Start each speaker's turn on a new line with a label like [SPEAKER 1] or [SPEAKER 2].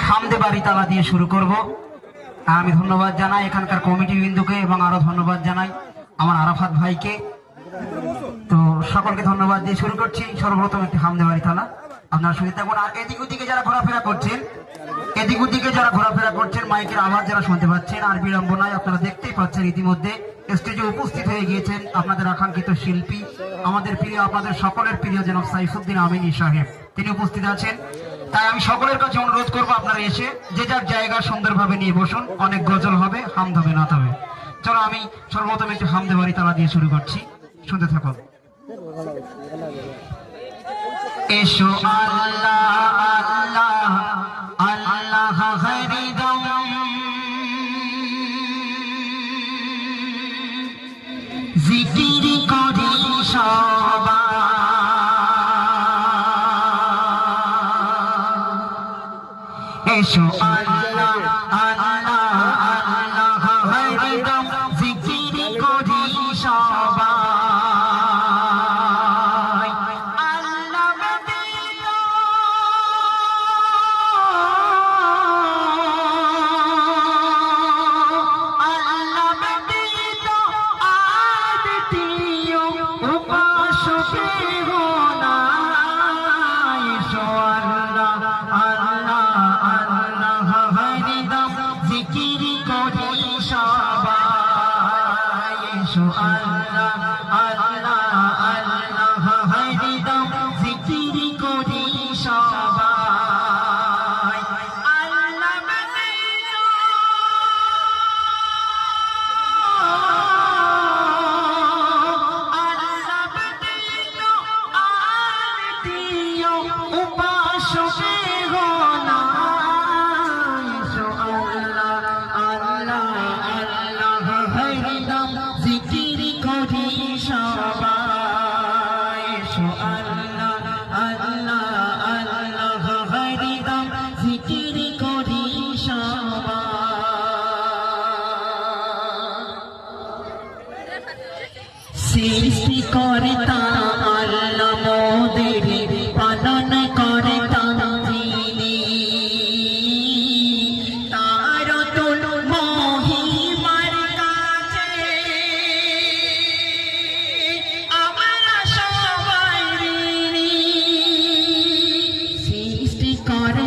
[SPEAKER 1] হামদে বাড়ি তালা দিয়ে শুরু করব। আমি ধন্যবাদ জানাই এখানকার কমিটি বিন্দুকে এবং আরো ধন্যবাদ জানাই আমার আরাফাত ভাইকে। তো সকলকে ধন্যবাদ দিয়ে শুরু করছি। সর্বপ্রথম একটি হামদে বাড়ি তালা আপনারা শুনে থাকুন। আর এদিক ওদিকে যারা ঘোরাফেরা করছেন মাইকের আওয়াজ যারা শুনতে পাচ্ছেন, আর বিড়ম্বনায় আপনারা দেখতেই পাচ্ছেন ইতিমধ্যে স্টেজে উপস্থিত হয়ে গিয়েছেন আপনাদের আকাঙ্ক্ষিত শিল্পী, আমাদের প্রিয়, আপনাদের সকলের প্রিয় জনাব সাইফুদ্দিন আমিনী সাহেব, তিনি উপস্থিত আছেন। তাই আমি সকলের কাছে অনুরোধ করবো আপনারা এসে যে যার জায়গা সুন্দরভাবে নিয়ে বসুন। অনেক গজল হবে, হামদ হবে, নাত হবে। চলো আমি সর্বপ্রথম একটু হামদে বাড়ি তালা দিয়ে শুরু করছি, শুনতে থাকুন। এসো আল্লাহ আল্লাহ আল্লাহ হরিদম, জিকির করি সবাই। এসো আল্লাহ আল্লাহ আল্লাহ হরিদম, জিকির করি সবাই। সৃষ্টি করে আল্লাহ মোদের পালন করে তিনি, তার তুল মহিমার কাছে আমরা সবাই ঋণী। সৃষ্টি করে